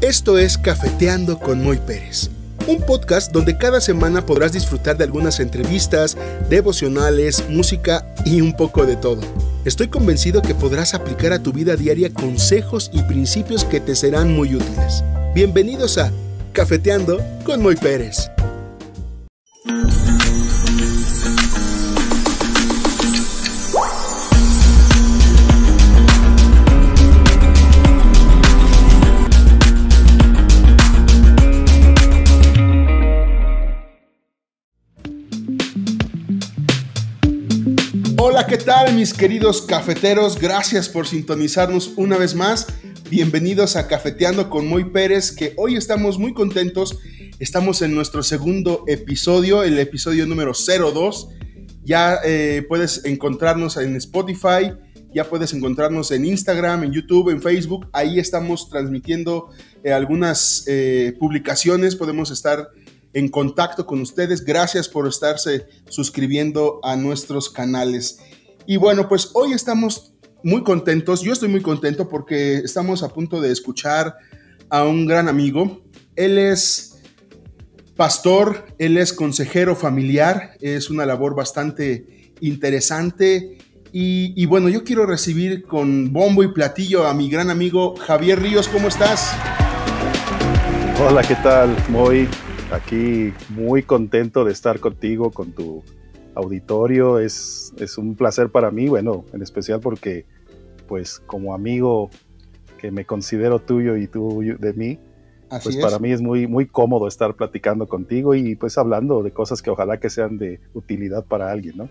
Esto es Cafeteando con Moy Pérez, un podcast donde cada semana podrás disfrutar de algunas entrevistas, devocionales, música y un poco de todo. Estoy convencido que podrás aplicar a tu vida diaria consejos y principios que te serán muy útiles. Bienvenidos a Cafeteando con Moy Pérez. Hola, ¿qué tal mis queridos cafeteros? Gracias por sintonizarnos una vez más. Bienvenidos a Cafeteando con Moy Pérez, que hoy estamos muy contentos. Estamos en nuestro segundo episodio, el episodio número 02. Ya puedes encontrarnos en Spotify, ya puedes encontrarnos en Instagram, en YouTube, en Facebook. Ahí estamos transmitiendo algunas publicaciones. Podemos estar en contacto con ustedes. Gracias por estarse suscribiendo a nuestros canales. Y bueno, pues hoy estamos muy contentos. Yo estoy muy contento porque estamos a punto de escuchar a un gran amigo. Él es pastor, él es consejero familiar. Es una labor bastante interesante. Y bueno, yo quiero recibir con bombo y platillo a mi gran amigo Javier Ríos. ¿Cómo estás? Hola, ¿qué tal, Moy? Aquí muy contento de estar contigo, con tu auditorio. Es un placer para mí, bueno, en especial porque, pues, como amigo que me considero tuyo y tú de mí, pues para mí es muy, muy cómodo estar platicando contigo y pues hablando de cosas que ojalá que sean de utilidad para alguien, ¿no?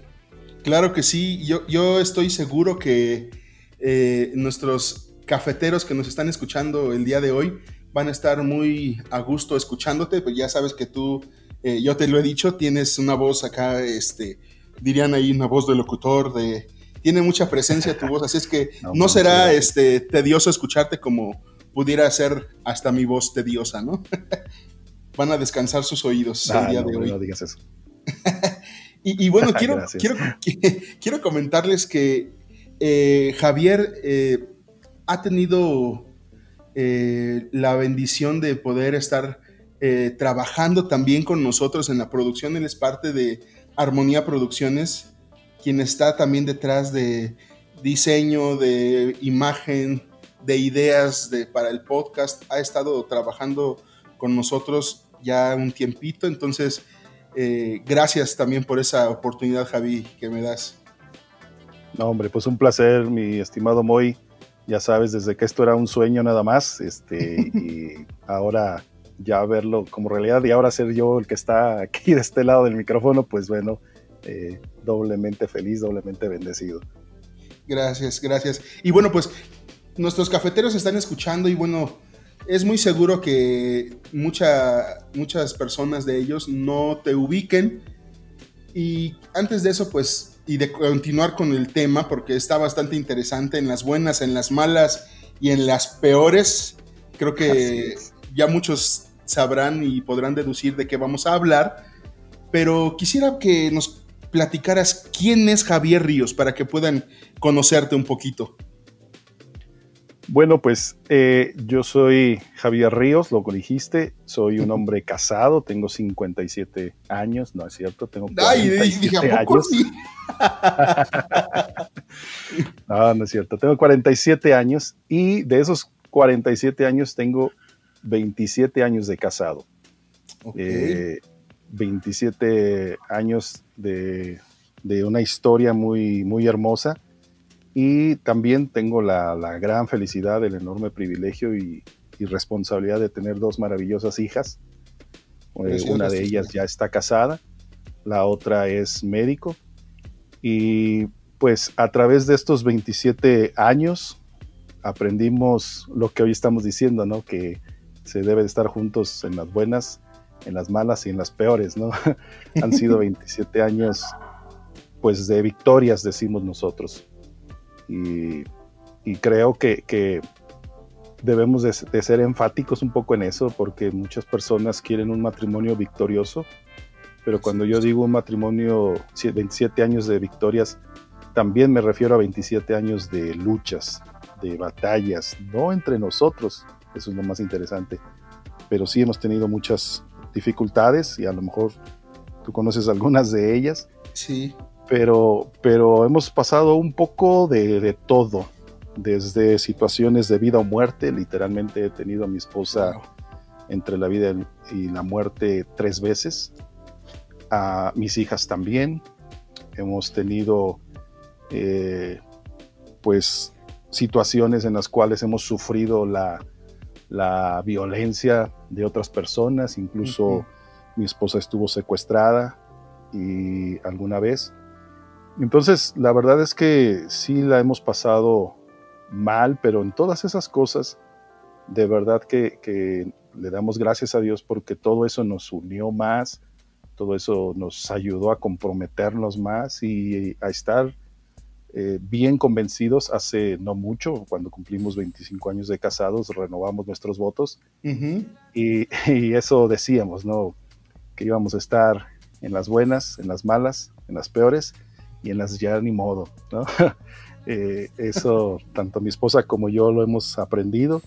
Claro que sí, yo estoy seguro que nuestros cafeteros que nos están escuchando el día de hoy van a estar muy a gusto escuchándote, pues ya sabes que tú, yo te lo he dicho, tienes una voz acá, dirían ahí una voz de locutor, tiene mucha presencia tu voz, así es que no será tedioso escucharte como pudiera ser hasta mi voz tediosa, ¿no? Van a descansar sus oídos el día de hoy. No digas eso. y bueno, quiero comentarles que Javier ha tenido la bendición de poder estar trabajando también con nosotros en la producción. Él es parte de Armonía Producciones, quien está también detrás de diseño, de imagen, de ideas para el podcast. Ha estado trabajando con nosotros ya un tiempito, entonces gracias también por esa oportunidad, Javi, que me das. No, hombre, pues un placer, mi estimado Moy. Ya sabes, desde que esto era un sueño nada más, y ahora ya verlo como realidad y ahora ser yo el que está aquí de este lado del micrófono, pues bueno, doblemente feliz, doblemente bendecido. Gracias. Y bueno, pues nuestros cafeteros están escuchando y bueno, es muy seguro que muchas personas de ellos no te ubiquen. Y antes de eso, pues, y de continuar con el tema, porque está bastante interesante en las buenas, en las malas y en las peores, creo que ya muchos sabrán y podrán deducir de qué vamos a hablar, pero quisiera que nos platicaras quién es Javier Ríos para que puedan conocerte un poquito. Bueno, pues yo soy Javier Ríos, lo dijiste, soy un hombre casado, tengo 57 años, no es cierto, tengo 47 años. Sí? No es cierto, tengo 47 años y de esos 47 años tengo 27 años de casado. Okay. 27 años de una historia muy, muy hermosa. Y también tengo la gran felicidad, el enorme privilegio y responsabilidad de tener dos maravillosas hijas. Una de ellas ya está casada, la otra es médico. Y pues a través de estos 27 años aprendimos lo que hoy estamos diciendo, ¿no? Que se debe de estar juntos en las buenas, en las malas y en las peores, ¿no? Han sido 27 años pues de victorias, decimos nosotros. Y creo que debemos de ser enfáticos un poco en eso, porque muchas personas quieren un matrimonio victorioso, pero cuando yo digo un matrimonio 27 años de victorias, también me refiero a 27 años de luchas, de batallas, no entre nosotros, eso es lo más interesante. Pero sí hemos tenido muchas dificultades y a lo mejor tú conoces algunas de ellas. Sí. Pero hemos pasado un poco de todo, desde situaciones de vida o muerte. Literalmente he tenido a mi esposa entre la vida y la muerte 3 veces, a mis hijas también. Hemos tenido pues situaciones en las cuales hemos sufrido la violencia de otras personas, incluso mi esposa estuvo secuestrada y alguna vez. Entonces, la verdad es que sí la hemos pasado mal, pero en todas esas cosas, de verdad que le damos gracias a Dios porque todo eso nos unió más, todo eso nos ayudó a comprometernos más y a estar bien convencidos. Hace no mucho, cuando cumplimos 25 años de casados, renovamos nuestros votos y eso decíamos, ¿no? Que íbamos a estar en las buenas, en las malas, en las peores y en las ya ni modo, ¿no? Eso tanto mi esposa como yo lo hemos aprendido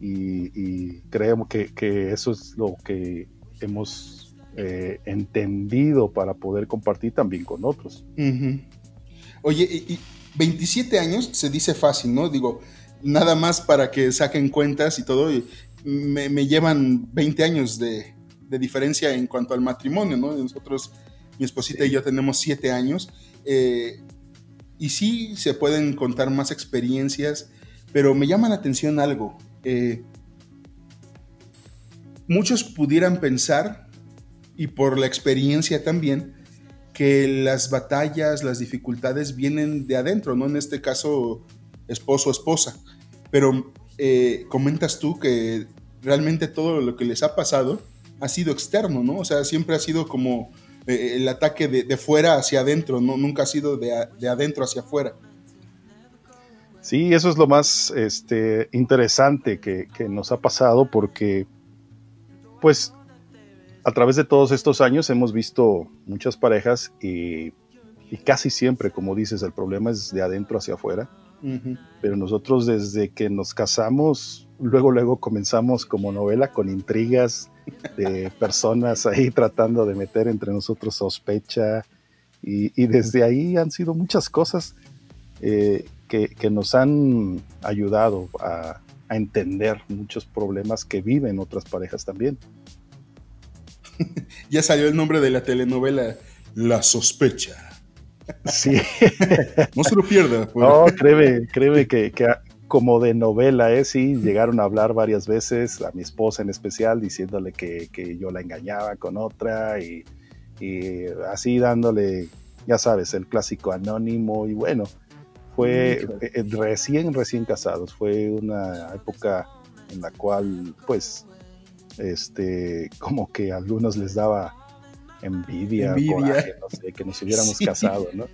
y creemos que eso es lo que hemos entendido para poder compartir también con otros. Oye, y 27 años se dice fácil, ¿no? Digo, nada más para que saquen cuentas y todo, y me llevan 20 años de diferencia en cuanto al matrimonio, ¿no? Nosotros, mi esposita y yo tenemos 7 años, y sí se pueden contar más experiencias, pero me llama la atención algo. Muchos pudieran pensar, y por la experiencia también, que las batallas, las dificultades vienen de adentro, ¿no? En este caso, esposo o esposa. Pero comentas tú que realmente todo lo que les ha pasado ha sido externo, ¿no? O sea, siempre ha sido como el ataque de fuera hacia adentro, ¿no? Nunca ha sido de adentro hacia afuera. Sí, eso es lo más interesante que nos ha pasado porque, pues, a través de todos estos años hemos visto muchas parejas y casi siempre, como dices, el problema es de adentro hacia afuera. Pero nosotros desde que nos casamos, luego comenzamos como novela con intrigas de personas ahí tratando de meter entre nosotros sospecha y desde ahí han sido muchas cosas que nos han ayudado a entender muchos problemas que viven otras parejas también. Ya salió el nombre de la telenovela, La Sospecha. Sí. No se lo pierda. Pues. No, créeme que como de novela, sí, llegaron a hablar varias veces, a mi esposa en especial, diciéndole que yo la engañaba con otra y así dándole, ya sabes, el clásico anónimo. Y bueno, fue recién casados, fue una época en la cual, pues, como que a algunos les daba envidia. Coraje, no sé, que nos hubiéramos casado, ¿no?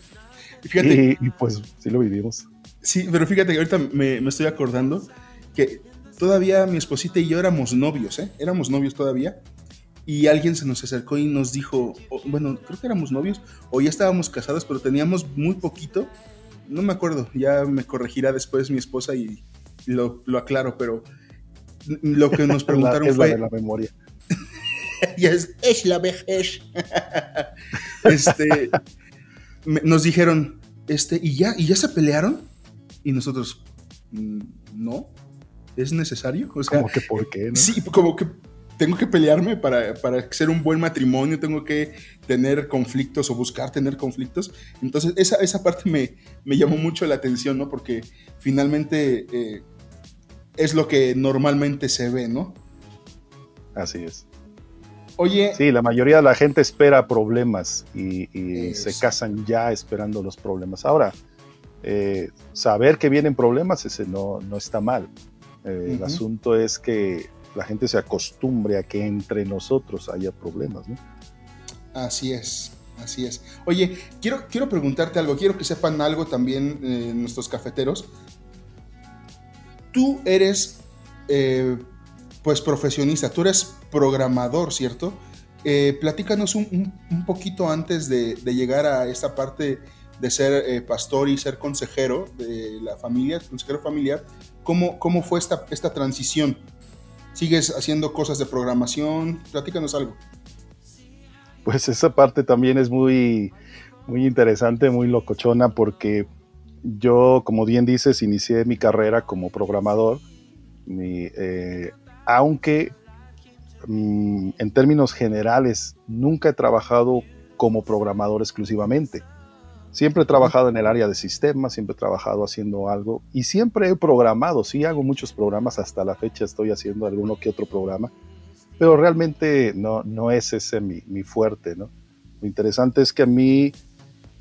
Fíjate, y pues sí lo vivimos. Sí, pero fíjate que ahorita me estoy acordando que todavía mi esposita y yo éramos novios, éramos novios todavía, y alguien se nos acercó y nos dijo, bueno, creo que éramos novios, o ya estábamos casados, pero teníamos muy poquito, no me acuerdo, ya me corregirá después mi esposa y lo aclaro, pero lo que nos preguntaron es fue... la de la memoria. Ya es la vejez. Nos dijeron, ¿y ya se pelearon? Y nosotros, no, ¿es necesario? O sea, como que ¿por qué? ¿No? Sí, como que tengo que pelearme para ser un buen matrimonio, tengo que tener conflictos o buscar tener conflictos. Entonces, esa parte me llamó mucho la atención, ¿no? Porque finalmente es lo que normalmente se ve, ¿no? Así es. Oye. Sí, la mayoría de la gente espera problemas y se casan ya esperando los problemas. Ahora, saber que vienen problemas, ese no está mal. El asunto es que la gente se acostumbre a que entre nosotros haya problemas, ¿no? Así es. Oye, quiero preguntarte algo, quiero que sepan algo también nuestros cafeteros. Tú eres, pues, profesionista, tú eres programador, ¿cierto? Platícanos un poquito antes de llegar a esta parte de ser pastor y ser consejero de la familia, consejero familiar, ¿cómo fue esta transición? ¿Sigues haciendo cosas de programación? Platícanos algo. Pues esa parte también es muy, muy interesante, muy locochona, porque yo, como bien dices, inicié mi carrera como programador, aunque en términos generales nunca he trabajado como programador exclusivamente. Siempre he trabajado en el área de sistemas, siempre he trabajado haciendo algo y siempre he programado. Sí, hago muchos programas, hasta la fecha estoy haciendo alguno que otro programa, pero realmente no es ese mi fuerte, ¿no? Lo interesante es que a mí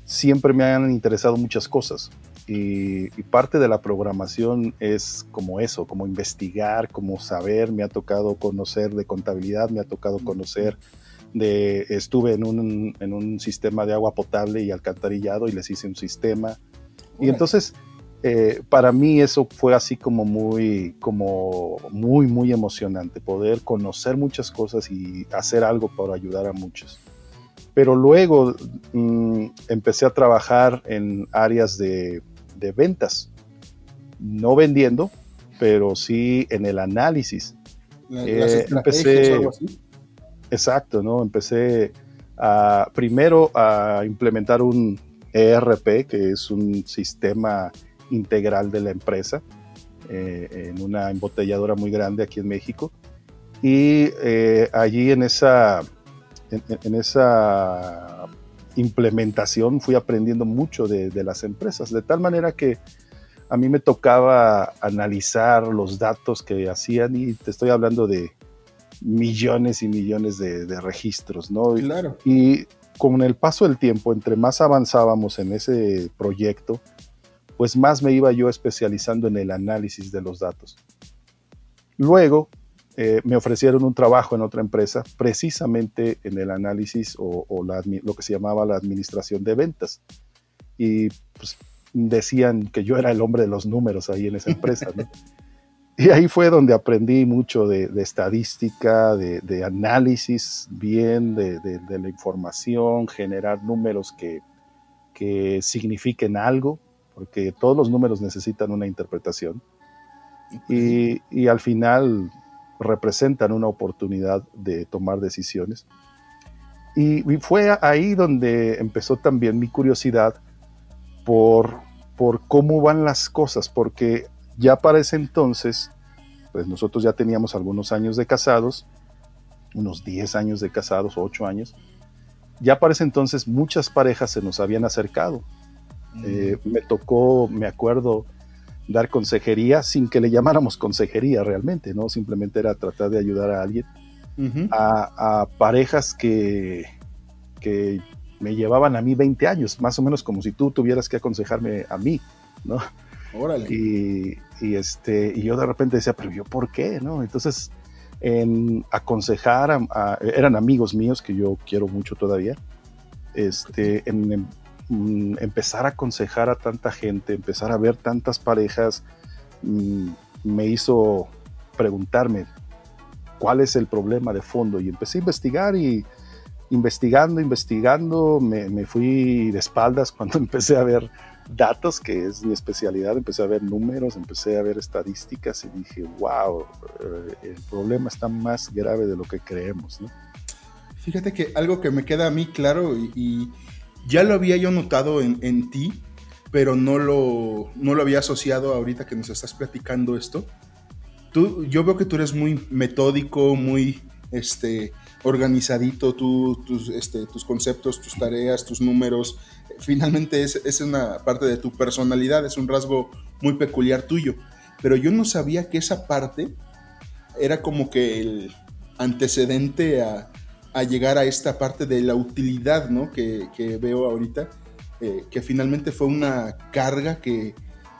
siempre me han interesado muchas cosas y parte de la programación es como eso, como investigar, como saber. Me ha tocado conocer de contabilidad, me ha tocado conocer estuve en un sistema de agua potable y alcantarillado y les hice un sistema. Y entonces para mí eso fue así como muy, muy emocionante, poder conocer muchas cosas y hacer algo para ayudar a muchos. Pero luego empecé a trabajar en áreas de ventas, no vendiendo, pero sí en el análisis. Las estrategias o algo así. Exacto, ¿no? Empecé primero a implementar un ERP, que es un sistema integral de la empresa, en una embotelladora muy grande aquí en México. Y allí en esa implementación fui aprendiendo mucho de las empresas, de tal manera que a mí me tocaba analizar los datos que hacían, y te estoy hablando de millones y millones de registros, ¿no? Claro. Y con el paso del tiempo, entre más avanzábamos en ese proyecto, pues más me iba yo especializando en el análisis de los datos. Luego me ofrecieron un trabajo en otra empresa, precisamente en el análisis o lo que se llamaba la administración de ventas. Y pues decían que yo era el hombre de los números ahí en esa empresa, ¿no? Y ahí fue donde aprendí mucho de estadística, de análisis bien de la información, generar números que signifiquen algo, porque todos los números necesitan una interpretación. Y al final representan una oportunidad de tomar decisiones. Y fue ahí donde empezó también mi curiosidad por cómo van las cosas, porque ya para ese entonces, pues nosotros ya teníamos algunos años de casados, unos 10 años de casados, 8 años. Ya para ese entonces muchas parejas se nos habían acercado. Me tocó, me acuerdo, dar consejería sin que le llamáramos consejería realmente, ¿no? Simplemente era tratar de ayudar a alguien, a parejas que me llevaban a mí 20 años, más o menos como si tú tuvieras que aconsejarme a mí, ¿no? Órale. Y yo de repente decía, pero yo, ¿por qué? ¿No? Entonces, en aconsejar eran amigos míos que yo quiero mucho todavía, empezar a aconsejar a tanta gente, empezar a ver tantas parejas, me hizo preguntarme cuál es el problema de fondo, y empecé a investigar, y investigando, me fui de espaldas cuando empecé a ver datos, que es mi especialidad. Empecé a ver números, empecé a ver estadísticas y dije, wow, el problema está más grave de lo que creemos, ¿no? Fíjate que algo que me queda a mí claro, y ya lo había yo notado en ti, pero no lo había asociado ahorita que nos estás platicando esto. Yo veo que tú eres muy metódico, muy organizadito, tus conceptos, tus tareas, tus números. Finalmente es una parte de tu personalidad, es un rasgo muy peculiar tuyo. Pero yo no sabía que esa parte era como que el antecedente a llegar a esta parte de la utilidad, ¿no? que veo ahorita, que finalmente fue una carga que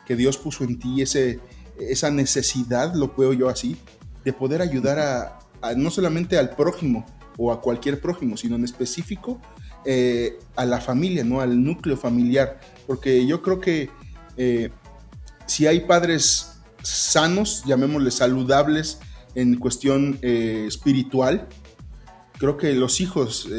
Dios puso en ti, esa necesidad, lo veo yo así, de poder ayudar no solamente al prójimo o a cualquier prójimo, sino en específico a la familia, ¿no? Al núcleo familiar, porque yo creo que si hay padres sanos, llamémosle saludables en cuestión espiritual, creo que los hijos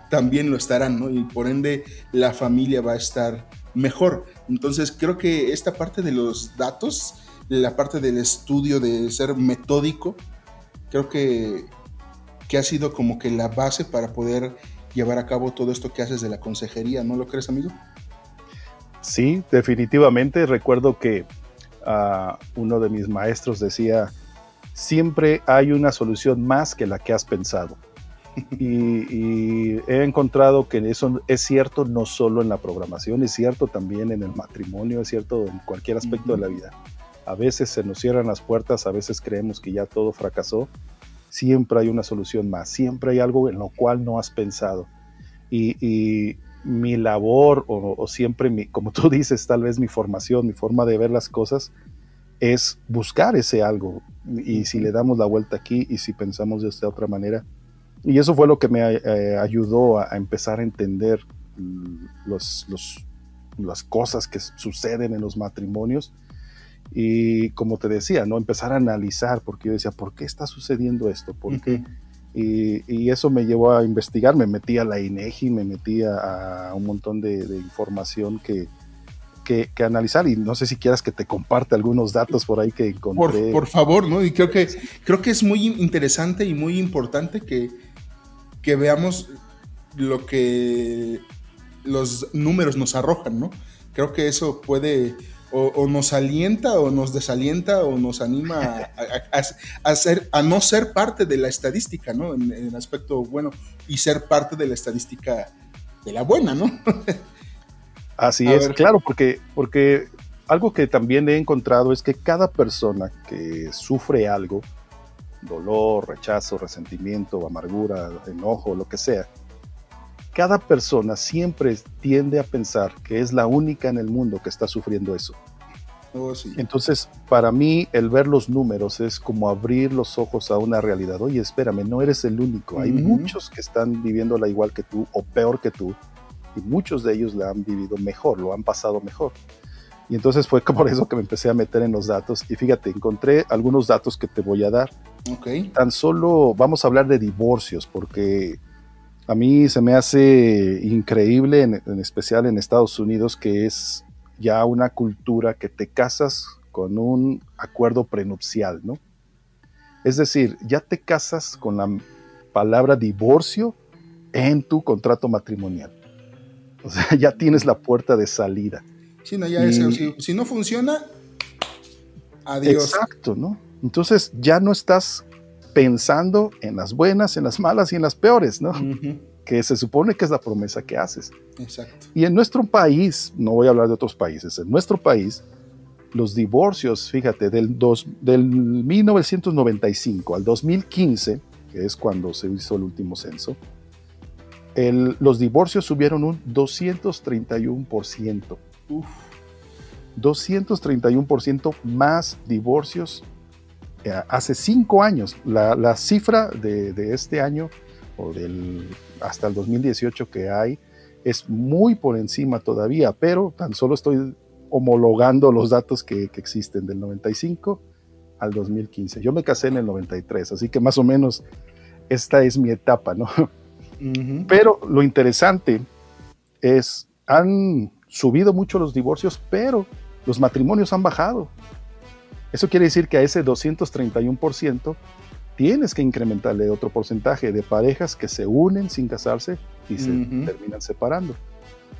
también lo estarán, ¿no? Y por ende la familia va a estar mejor. Entonces creo que esta parte de los datos, la parte del estudio, de ser metódico, creo que ha sido como que la base para poder llevar a cabo todo esto que haces de la consejería, ¿no lo crees, amigo? Sí, definitivamente. Recuerdo que uno de mis maestros decía, siempre hay una solución más que la que has pensado. Y he encontrado que eso es cierto no solo en la programación, es cierto también en el matrimonio, es cierto en cualquier aspecto de la vida. A veces se nos cierran las puertas, a veces creemos que ya todo fracasó. Siempre hay una solución más, siempre hay algo en lo cual no has pensado. Y mi labor, o siempre, como tú dices, tal vez mi formación, mi forma de ver las cosas, es buscar ese algo. Y si le damos la vuelta aquí y si pensamos de esta otra manera. Y eso fue lo que me ayudó a empezar a entender las cosas que suceden en los matrimonios. Y como te decía, ¿no? Empezar a analizar, porque yo decía, ¿por qué está sucediendo esto? ¿Por qué? Y eso me llevó a investigar, me metí a la INEGI, me metí a un montón de información que analizar, y no sé si quieras que te comparte algunos datos por ahí que encontré. Por favor, ¿no? Y creo que es muy interesante y muy importante que veamos lo que los números nos arrojan, ¿no? Creo que eso puede o nos alienta o nos desalienta o nos anima a no ser parte de la estadística, ¿no? En el aspecto bueno, y ser parte de la estadística de la buena, ¿no? Así es, claro, porque algo que también he encontrado es que cada persona que sufre algo, dolor, rechazo, resentimiento, amargura, enojo, lo que sea, cada persona siempre tiende a pensar que es la única en el mundo que está sufriendo eso. Oh, sí. Entonces, para mí, el ver los números es como abrir los ojos a una realidad. Oye, espérame, no eres el único. Hay muchos que están viviéndola igual que tú o peor que tú, y muchos de ellos la han vivido mejor, lo han pasado mejor. Y entonces fue por eso que me empecé a meter en los datos. Y fíjate, encontré algunos datos que te voy a dar. Okay. Tan solo vamos a hablar de divorcios, porque a mí se me hace increíble, en especial en Estados Unidos, que es ya una cultura que te casas con un acuerdo prenupcial, ¿no? Es decir, ya te casas con la palabra divorcio en tu contrato matrimonial. O sea, ya tienes la puerta de salida. Sí, no, ya si no funciona, adiós. Exacto, ¿no? Entonces ya no estás pensando en las buenas, en las malas y en las peores, ¿no? Que se supone que es la promesa que haces. Exacto. Y en nuestro país, no voy a hablar de otros países, en nuestro país, los divorcios, fíjate, del 1995 al 2015, que es cuando se hizo el último censo, los divorcios subieron un 231%. Uf. 231% más divorcios hace 5 años. La cifra de este año, o hasta el 2018 que hay, es muy por encima todavía, pero tan solo estoy homologando los datos que existen del 95 al 2015. Yo me casé en el 93, así que más o menos esta es mi etapa, ¿no? Pero lo interesante es, han subido mucho los divorcios, pero los matrimonios han bajado. Eso quiere decir que a ese 231% tienes que incrementarle otro porcentaje de parejas que se unen sin casarse y se terminan separando.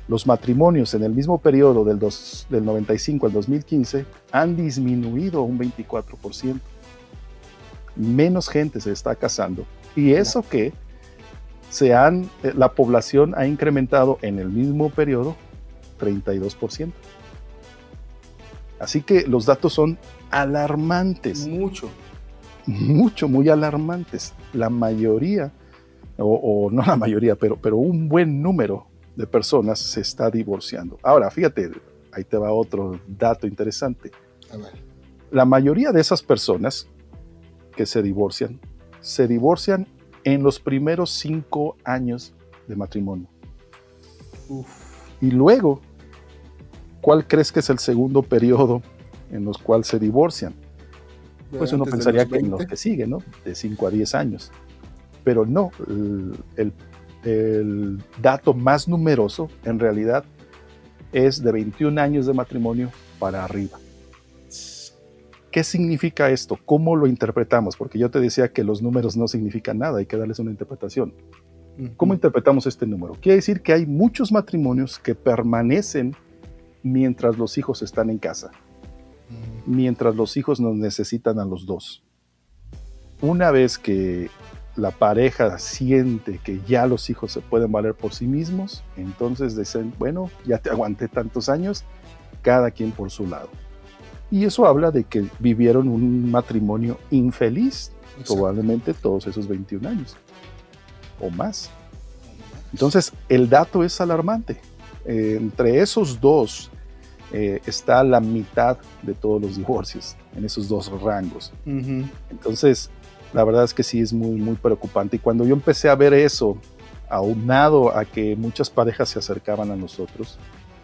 Los matrimonios en el mismo periodo del 95 al 2015 han disminuido un 24%. Menos gente se está casando. Y eso que la población ha incrementado en el mismo periodo 32%. Así que los datos son alarmantes. Muy alarmantes. La mayoría, o no la mayoría, pero un buen número de personas se está divorciando. Ahora, fíjate, ahí te va otro dato interesante. A ver. La mayoría de esas personas que se divorcian en los primeros 5 años de matrimonio. Uf. Y luego, ¿cuál crees que es el segundo periodo en los cuales se divorcian? Pues uno pensaría que en los que siguen, ¿no? De 5 a 10 años. Pero no, el dato más numeroso en realidad es de 21 años de matrimonio para arriba. ¿qué significa esto? ¿Cómo lo interpretamos? Porque yo te decía que los números no significan nada, hay que darles una interpretación. ¿Cómo interpretamos este número? Quiere decir que hay muchos matrimonios que permanecen mientras los hijos están en casa, mientras los hijos nos necesitan a los dos. Una vez que la pareja siente que ya los hijos se pueden valer por sí mismos, entonces dicen, bueno, ya te aguanté tantos años, cada quien por su lado. Y eso habla de que vivieron un matrimonio infeliz, probablemente todos esos 21 años o más. Entonces, el dato es alarmante. Entre esos dos está la mitad de todos los divorcios, en esos dos rangos. Entonces, la verdad es que sí es muy, muy preocupante. Y cuando yo empecé a ver eso, aunado a que muchas parejas se acercaban a nosotros,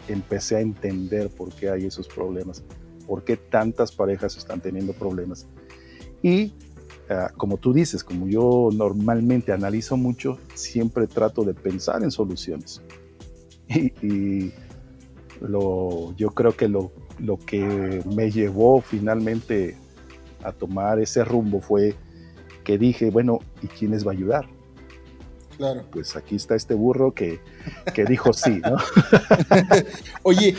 empecé a entender por qué hay esos problemas, por qué tantas parejas están teniendo problemas. Y como tú dices, como yo normalmente analizo mucho, siempre trato de pensar en soluciones. Y yo creo que lo que me llevó finalmente a tomar ese rumbo fue que dije, bueno, ¿y quién les va a ayudar? Claro. Pues aquí está este burro que dijo sí, ¿no? Oye,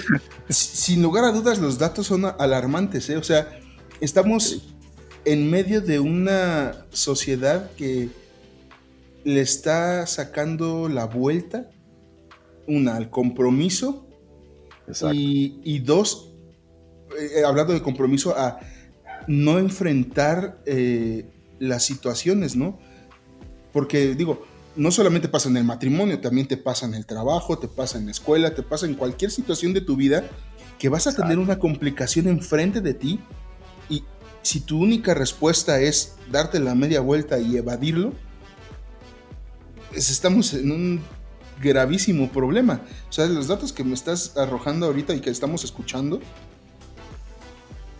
sin lugar a dudas los datos son alarmantes, ¿eh? O sea, estamos en medio de una sociedad que le está sacando la vuelta, al compromiso, y dos, hablando de compromiso, a no enfrentar las situaciones, ¿no? Porque digo, no solamente pasa en el matrimonio, también te pasa en el trabajo, te pasa en la escuela, te pasa en cualquier situación de tu vida que vas a tener una complicación enfrente de ti, y si tu única respuesta es darte la media vuelta y evadirlo, pues estamos en un gravísimo problema. O sea, los datos que me estás arrojando ahorita y que estamos escuchando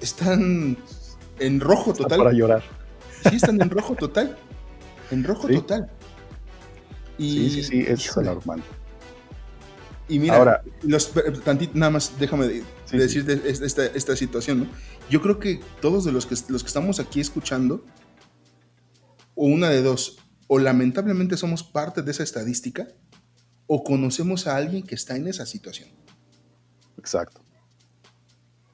están en rojo total. Está para llorar. Sí, están en rojo total. En rojo total. Y, sí, es alarmante. Y mira, ahora, nada más déjame decirte esta situación, ¿no? Yo creo que todos de los que estamos aquí escuchando, o una de dos, o lamentablemente somos parte de esa estadística, o conocemos a alguien que está en esa situación. Exacto.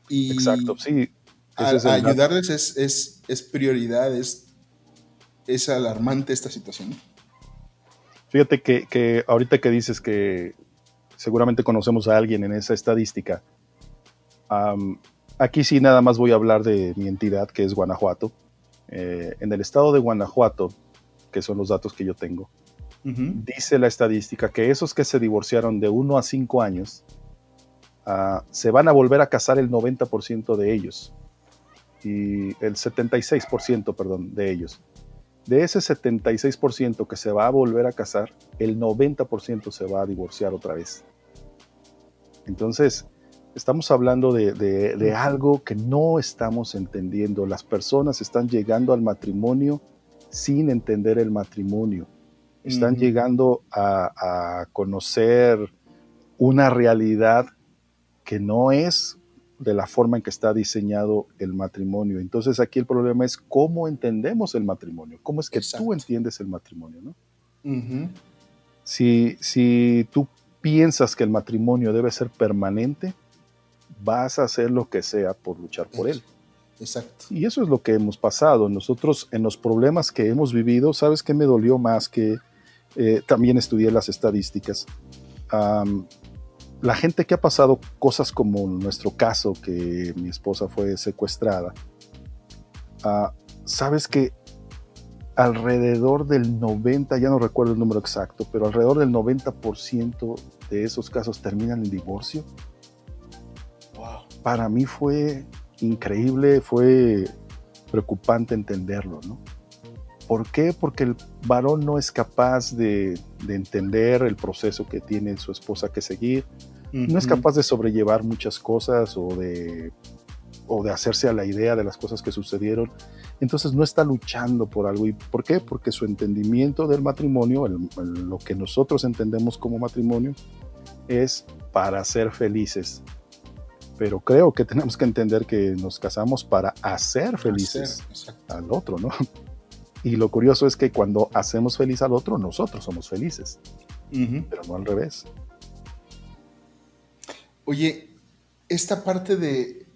Y exacto, sí. Ayudarles es prioridad, es alarmante esta situación, ¿no? Fíjate que ahorita que dices que seguramente conocemos a alguien en esa estadística, aquí sí nada más voy a hablar de mi entidad, que es Guanajuato. En el estado de Guanajuato, que son los datos que yo tengo, dice la estadística que esos que se divorciaron de 1 a 5 años, se van a volver a casar el 90% de ellos, y el 76%, perdón, de ellos. De ese 76% que se va a volver a casar, el 90% se va a divorciar otra vez. Entonces, estamos hablando de algo que no estamos entendiendo. Las personas están llegando al matrimonio sin entender el matrimonio. Están llegando a conocer una realidad que no es de la forma en que está diseñado el matrimonio. Entonces aquí el problema es cómo entendemos el matrimonio, cómo es que tú entiendes el matrimonio, ¿no? Si tú piensas que el matrimonio debe ser permanente, vas a hacer lo que sea por luchar por él. Exacto. Y eso es lo que hemos pasado. Nosotros, en los problemas que hemos vivido, ¿sabes qué me dolió más? Que también estudié las estadísticas. La gente que ha pasado cosas como nuestro caso, que mi esposa fue secuestrada, sabes que alrededor del 90, ya no recuerdo el número exacto, pero alrededor del 90% de esos casos terminan en divorcio. Wow. Para mí fue increíble, fue preocupante entenderlo, ¿no? ¿Por qué? Porque el varón no es capaz de entender el proceso que tiene su esposa que seguir, no es capaz de sobrellevar muchas cosas o de hacerse a la idea de las cosas que sucedieron. Entonces no está luchando por algo. ¿Y por qué? Porque su entendimiento del matrimonio, lo que nosotros entendemos como matrimonio, es para ser felices. pero creo que tenemos que entender que nos casamos para hacer felices al otro, ¿no? Y lo curioso es que cuando hacemos feliz al otro, nosotros somos felices, pero no al revés. Oye, esta parte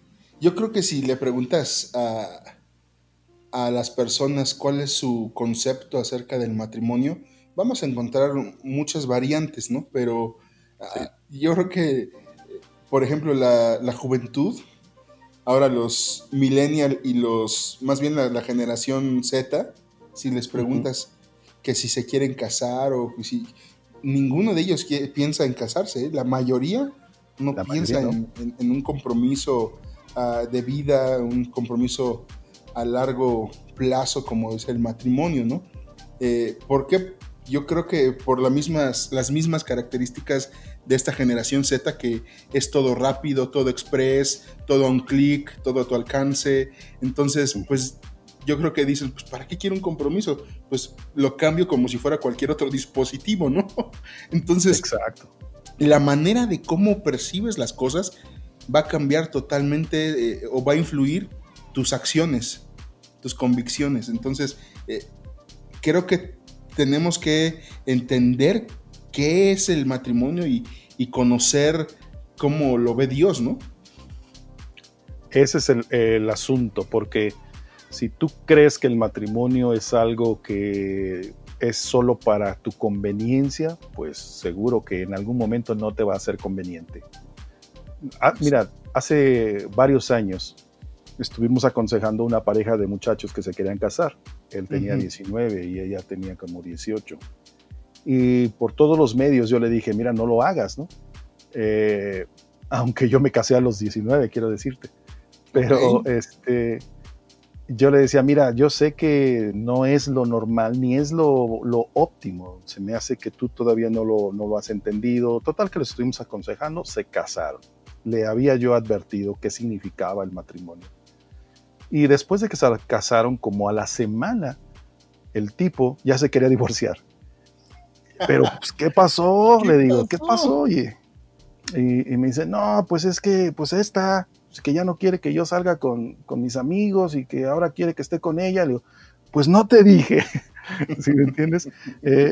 yo creo que si le preguntas a las personas cuál es su concepto acerca del matrimonio, vamos a encontrar muchas variantes, ¿no? Pero Sí. yo creo que, por ejemplo, la juventud, ahora los millennial y más bien la generación Z, si les preguntas que si se quieren casar o si ninguno de ellos piensa en casarse, ¿eh? La mayoría no piensa ¿no? en un compromiso de vida, un compromiso a largo plazo como es el matrimonio, ¿no? ¿Por qué? Yo creo que por las mismas características de esta generación Z, que es todo rápido, todo express, todo a un clic, todo a tu alcance. Entonces, pues yo creo que dicen, pues ¿para qué quiero un compromiso? Pues lo cambio como si fuera cualquier otro dispositivo, ¿no? Entonces, exacto, la manera de cómo percibes las cosas va a cambiar totalmente o va a influir tus acciones, tus convicciones. Entonces, creo que tenemos que entender qué es el matrimonio y conocer cómo lo ve Dios, ¿no? Ese es el asunto, porque si tú crees que el matrimonio es algo que es solo para tu conveniencia, pues seguro que en algún momento no te va a ser conveniente. Mira, hace varios años estuvimos aconsejando a una pareja de muchachos que se querían casar. Él tenía 19 y ella tenía como 18. Y por todos los medios yo le dije, mira, no lo hagas, ¿no? Aunque yo me casé a los 19, quiero decirte. Pero yo le decía, mira, yo sé que no es lo normal ni es lo óptimo. Se me hace que tú todavía no lo has entendido. Total que los estuvimos aconsejando, se casaron. Le había yo advertido qué significaba el matrimonio. Y después de que se casaron, como a la semana, el tipo ya se quería divorciar. Pero, pues, ¿qué pasó? Le digo, ¿qué pasó, oye? Y me dice, no, pues es que, pues que ya no quiere que yo salga con mis amigos y que ahora quiere que esté con ella. Le digo, pues no te dije, ¿sí me entiendes?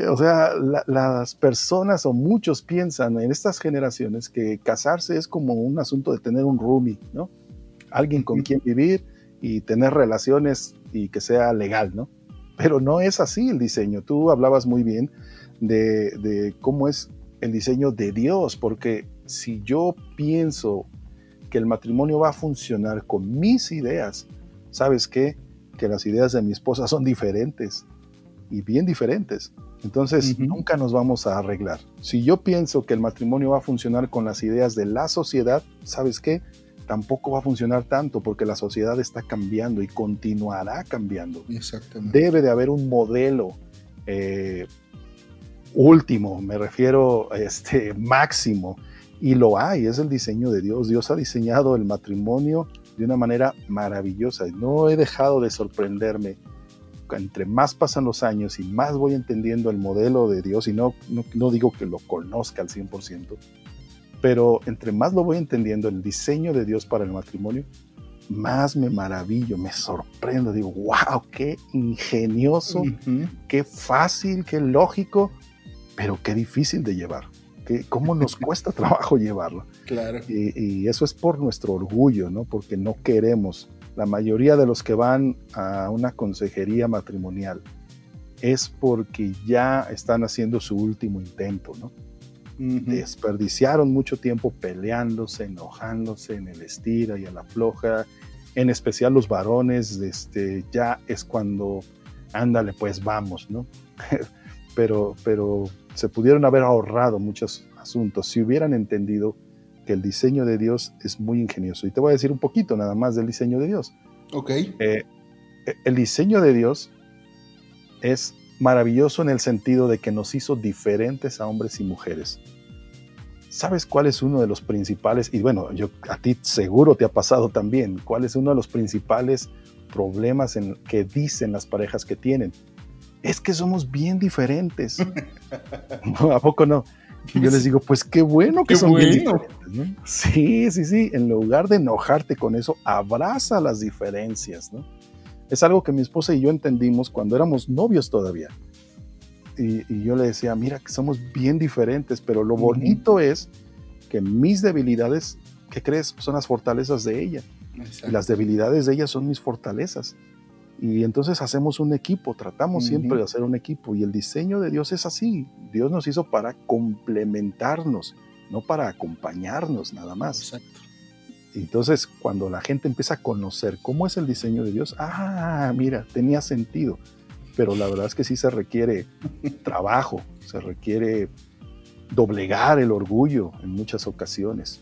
O sea, las personas o muchos piensan en estas generaciones que casarse es como un asunto de tener un roomie, ¿no? Alguien con quien vivir y tener relaciones y que sea legal, ¿no? Pero no es así el diseño. Tú hablabas muy bien de cómo es el diseño de Dios, porque si yo pienso que el matrimonio va a funcionar con mis ideas, ¿sabes qué? Que las ideas de mi esposa son diferentes y bien diferentes. Entonces, nunca nos vamos a arreglar. Si yo pienso que el matrimonio va a funcionar con las ideas de la sociedad, ¿sabes qué? Tampoco va a funcionar tanto porque la sociedad está cambiando y continuará cambiando. Exactamente. Debe de haber un modelo último, me refiero máximo, y lo hay, es el diseño de Dios. Dios ha diseñado el matrimonio de una manera maravillosa. No he dejado de sorprenderme. Entre más pasan los años y más voy entendiendo el modelo de Dios, y no digo que lo conozca al 100%, pero entre más lo voy entendiendo, el diseño de Dios para el matrimonio, más me maravillo, me sorprendo. Digo, wow, qué ingenioso, qué fácil, qué lógico, pero qué difícil de llevar. ¿Cómo nos cuesta trabajo llevarlo? Claro. Y eso es por nuestro orgullo, ¿no? Porque no queremos. La mayoría de los que van a una consejería matrimonial es porque ya están haciendo su último intento, ¿no? Desperdiciaron mucho tiempo peleándose, enojándose en el estira y en la floja. En especial los varones, ya es cuando, ándale, pues vamos, ¿no? pero se pudieron haber ahorrado muchos asuntos si hubieran entendido que el diseño de Dios es muy ingenioso. Y te voy a decir un poquito nada más del diseño de Dios. Ok. El diseño de Dios es maravilloso en el sentido de que nos hizo diferentes a hombres y mujeres. ¿Sabes cuál es uno de los principales? Y bueno, a ti seguro te ha pasado también. ¿Cuál es uno de los principales problemas que dicen las parejas que tienen? Es que somos bien diferentes. ¿A poco no? Y yo les digo, pues qué bueno que qué son bueno. bien diferentes, ¿no? Sí, sí, sí. En lugar de enojarte con eso, abraza las diferencias, ¿no? Es algo que mi esposa y yo entendimos cuando éramos novios todavía. Y yo le decía, mira, que somos bien diferentes, pero lo bonito es que mis debilidades, ¿qué crees? Son las fortalezas de ella. Exacto. Y las debilidades de ella son mis fortalezas. Y entonces hacemos un equipo, tratamos siempre de hacer un equipo. Y el diseño de Dios es así. Dios nos hizo para complementarnos, no para acompañarnos nada más. Exacto. Entonces, cuando la gente empieza a conocer cómo es el diseño de Dios, mira, tenía sentido. Pero la verdad es que sí se requiere trabajo, se requiere doblegar el orgullo en muchas ocasiones.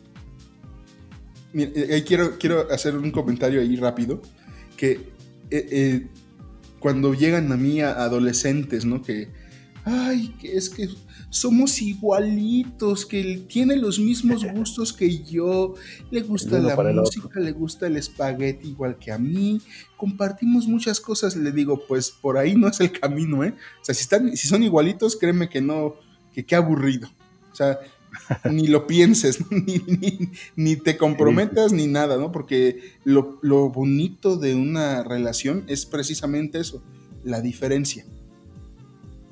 Mira, quiero hacer un comentario ahí rápido, que cuando llegan a mí adolescentes, ¿no? Que es que somos igualitos, que él tiene los mismos gustos que yo, le gusta la música, le gusta el espagueti igual que a mí, compartimos muchas cosas. Le digo, pues por ahí no es el camino, ¿eh? O sea, si son igualitos, créeme que no, que qué aburrido. O sea, ni lo pienses, ni te comprometas, ni nada, ¿no? Porque lo bonito de una relación es precisamente eso, la diferencia.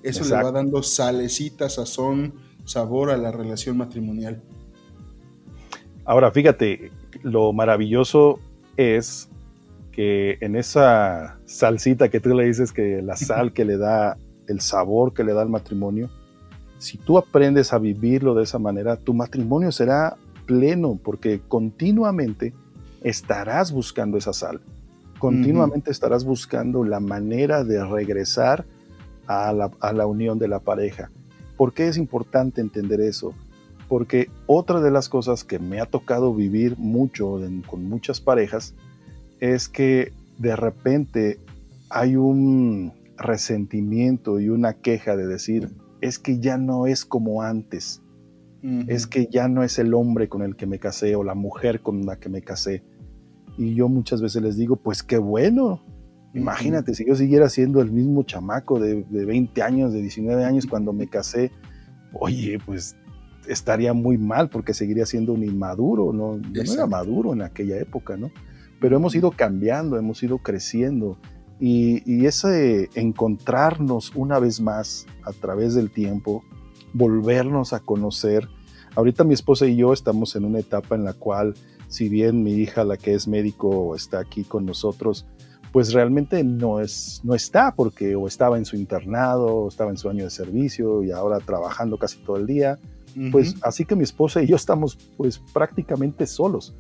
Eso le va dando salecita, sazón, sabor a la relación matrimonial. Ahora, fíjate, lo maravilloso es que en esa salsita que tú le dices, que la sal que le da, el sabor que le da al matrimonio, si tú aprendes a vivirlo de esa manera, tu matrimonio será pleno, porque continuamente estarás buscando esa sal. Continuamente estarás buscando la manera de regresar a la unión de la pareja. ¿Por qué es importante entender eso? Porque otra de las cosas que me ha tocado vivir mucho con muchas parejas es que de repente hay un resentimiento y una queja de decir, es que ya no es como antes, es que ya no es el hombre con el que me casé o la mujer con la que me casé. Y yo muchas veces les digo, pues qué bueno. Imagínate, si yo siguiera siendo el mismo chamaco de 20 años, de 19 años cuando me casé, oye, pues estaría muy mal porque seguiría siendo un inmaduro, ¿no? Yo no era maduro en aquella época, ¿no? Pero hemos ido cambiando, hemos ido creciendo y ese encontrarnos una vez más a través del tiempo, volvernos a conocer. Ahorita mi esposa y yo estamos en una etapa en la cual, si bien mi hija, la que es médico, está aquí con nosotros, pues realmente no está, porque o estaba en su internado, o estaba en su año de servicio y ahora trabajando casi todo el día. Pues así que mi esposa y yo estamos pues prácticamente solos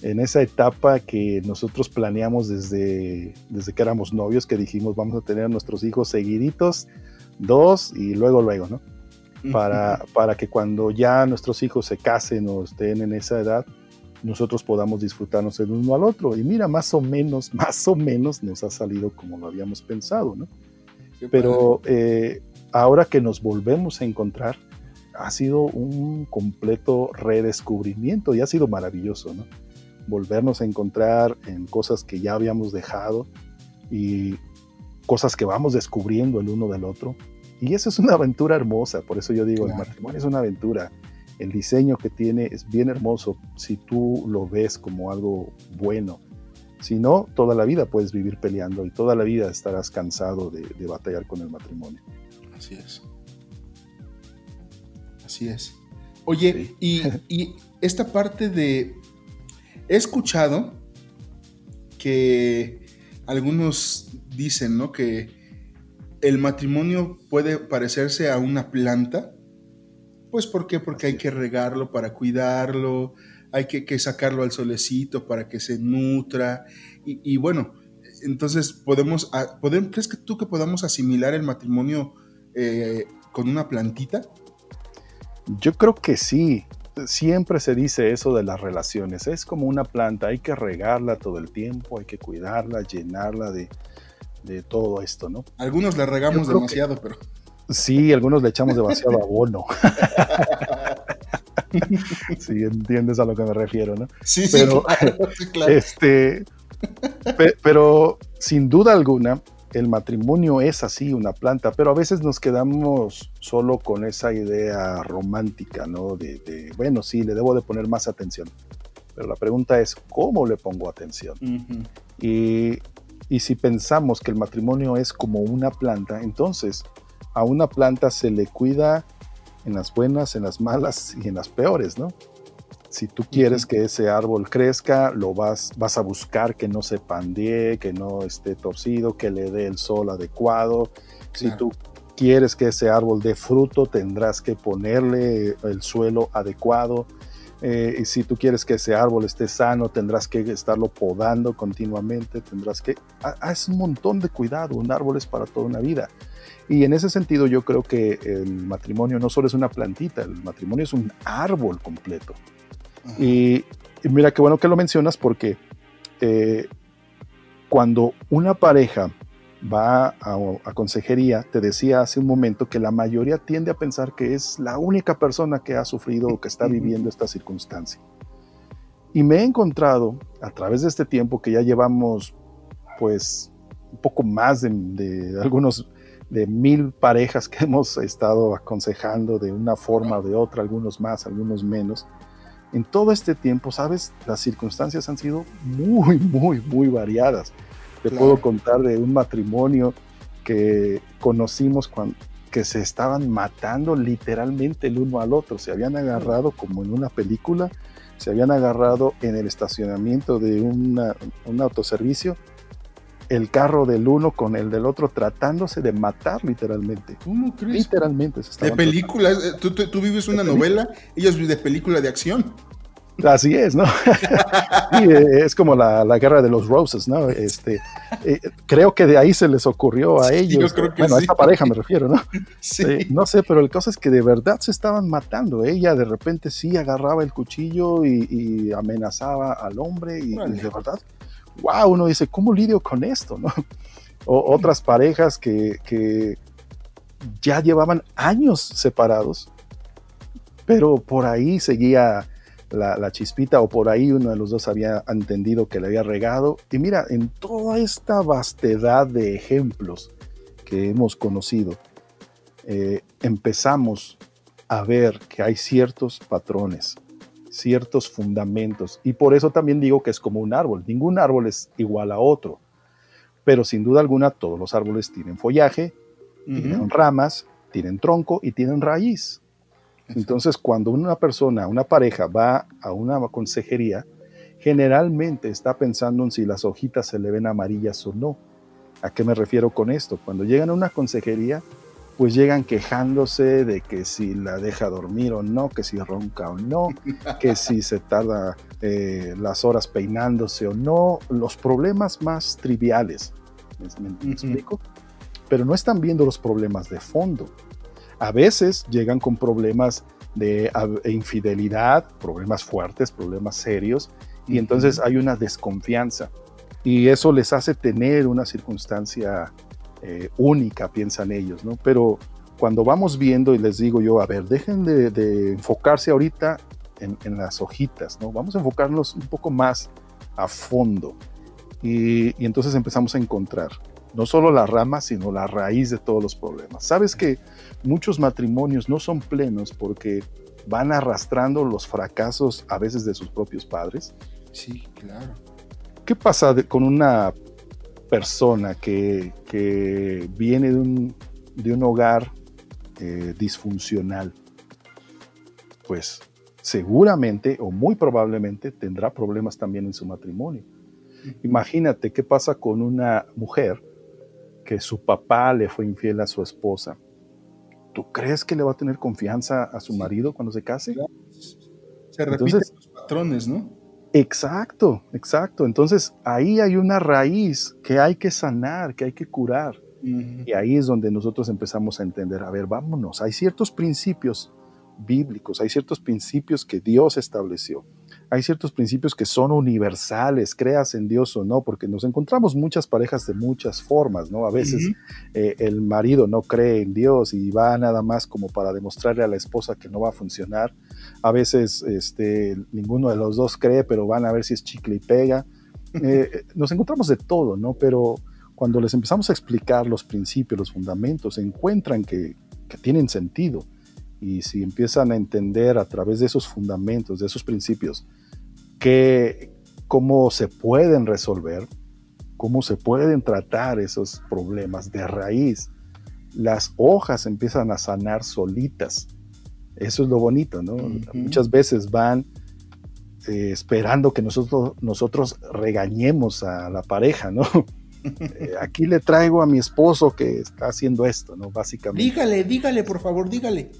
en esa etapa que nosotros planeamos desde que éramos novios, que dijimos vamos a tener a nuestros hijos seguiditos, 2 y luego, ¿no? Para que cuando ya nuestros hijos se casen o estén en esa edad, nosotros podamos disfrutarnos el uno al otro. Y mira, más o menos nos ha salido como lo habíamos pensado, ¿no? Pero ahora que nos volvemos a encontrar, ha sido un completo redescubrimiento y ha sido maravilloso, ¿no? Volvernos a encontrar en cosas que ya habíamos dejado y cosas que vamos descubriendo el uno del otro. Y eso es una aventura hermosa, por eso yo digo, el matrimonio es una aventura. El diseño que tiene es bien hermoso si tú lo ves como algo bueno. Si no, toda la vida puedes vivir peleando y toda la vida estarás cansado de batallar con el matrimonio. Así es. Así es. Oye, sí. y esta parte de... He escuchado que algunos dicen, ¿no?, que el matrimonio puede parecerse a una planta. Pues ¿por qué? Porque hay que regarlo para cuidarlo, hay que sacarlo al solecito para que se nutra. Y bueno, entonces ¿crees que tú que podamos asimilar el matrimonio con una plantita? Yo creo que sí. Siempre se dice eso de las relaciones. Es como una planta, hay que regarla todo el tiempo, hay que cuidarla, llenarla de todo esto, ¿no? Algunos la regamos demasiado, pero... Sí, algunos le echamos demasiado abono. Sí, entiendes a lo que me refiero, ¿no? Sí, pero, sí, claro. Pero sin duda alguna, el matrimonio es así, una planta, pero a veces nos quedamos solo con esa idea romántica, ¿no? Bueno, sí, le debo de poner más atención. Pero la pregunta es, ¿cómo le pongo atención? Ujú. Y si pensamos que el matrimonio es como una planta, entonces a una planta se le cuida en las buenas, en las malas y en las peores, ¿no? Si tú quieres que ese árbol crezca, vas a buscar que no se pandee, que no esté torcido, que le dé el sol adecuado. Claro. Si tú quieres que ese árbol dé fruto, tendrás que ponerle el suelo adecuado. Y si tú quieres que ese árbol esté sano, tendrás que estarlo podando continuamente, es un montón de cuidado. Un árbol es para toda una vida. Y en ese sentido yo creo que el matrimonio no solo es una plantita, el matrimonio es un árbol completo. Y mira qué bueno que lo mencionas, porque cuando una pareja va a consejería, te decía hace un momento que la mayoría tiende a pensar que es la única persona que ha sufrido o que está viviendo esta circunstancia. Y me he encontrado a través de este tiempo que ya llevamos pues un poco más de algunos de 1000 parejas que hemos estado aconsejando de una forma o de otra, algunos más, algunos menos. En todo este tiempo, ¿sabes? Las circunstancias han sido muy, muy, muy variadas. Te puedo contar de un matrimonio que conocimos que se estaban matando literalmente el uno al otro. Se habían agarrado como en una película, se habían agarrado en el estacionamiento de un autoservicio, el carro del uno con el del otro, tratándose de matar literalmente. ¿Cómo crees? Literalmente se estaban de película, tú vives una novela, ellos viven de película de acción. Así es, ¿no? Sí, es como la guerra de los roses, ¿no? Creo que de ahí se les ocurrió a ellos. Yo creo que bueno, sí. A esta pareja me refiero, ¿no? Sí. No sé, pero el caso es que de verdad se estaban matando. Ella de repente sí agarraba el cuchillo y amenazaba al hombre y de verdad, wow, uno dice, ¿cómo lidio con esto, no? Otras parejas que ya llevaban años separados, pero por ahí seguía la chispita, o por ahí uno de los dos había entendido que le había regado. Y mira, en toda esta vastedad de ejemplos que hemos conocido, empezamos a ver que hay ciertos patrones, ciertos fundamentos, y por eso también digo que es como un árbol. Ningún árbol es igual a otro, pero sin duda alguna todos los árboles tienen follaje, tienen ramas, tienen tronco y tienen raíz. Entonces, cuando una pareja va a una consejería, generalmente está pensando en si las hojitas se le ven amarillas o no. ¿A qué me refiero con esto? Cuando llegan a una consejería, pues llegan quejándose de que si la deja dormir o no, que si ronca o no, que si se tarda las horas peinándose o no, los problemas más triviales. ¿Me explico? Pero no están viendo los problemas de fondo. A veces llegan con problemas de infidelidad, problemas fuertes, problemas serios, y entonces hay una desconfianza. Y eso les hace tener una circunstancia única, piensan ellos, ¿no? Pero cuando vamos viendo, y les digo yo, a ver, dejen de enfocarse ahorita en las hojitas, ¿no? Vamos a enfocarnos un poco más a fondo. Y entonces empezamos a encontrar no solo la rama, sino la raíz de todos los problemas. ¿Sabes que muchos matrimonios no son plenos porque van arrastrando los fracasos a veces de sus propios padres? Sí, claro. ¿Qué pasa con una persona que viene de un hogar disfuncional? Pues seguramente o muy probablemente tendrá problemas también en su matrimonio. Imagínate qué pasa con una mujer que su papá le fue infiel a su esposa. ¿Tú crees que le va a tener confianza a su marido cuando se case? Claro. Se repiten los patrones, ¿no? Exacto. Entonces ahí hay una raíz que hay que sanar, que hay que curar. Y ahí es donde nosotros empezamos a entender, a ver, vámonos, hay ciertos principios bíblicos, hay ciertos principios que Dios estableció. Hay ciertos principios que son universales, creas en Dios o no, porque nos encontramos muchas parejas de muchas formas, ¿no? A veces el marido no cree en Dios y va nada más como para demostrarle a la esposa que no va a funcionar. A veces ninguno de los dos cree, pero van a ver si es chicle y pega. Nos encontramos de todo, ¿no? Pero cuando les empezamos a explicar los principios, los fundamentos, encuentran que tienen sentido. Y si empiezan a entender a través de esos fundamentos, de esos principios, cómo se pueden resolver, cómo se pueden tratar esos problemas de raíz, las hojas empiezan a sanar solitas. Eso es lo bonito, ¿no? Uh-huh. Muchas veces van esperando que nosotros regañemos a la pareja, ¿no? Aquí le traigo a mi esposo que está haciendo esto, ¿no? Básicamente. Dígale, por favor, dígale.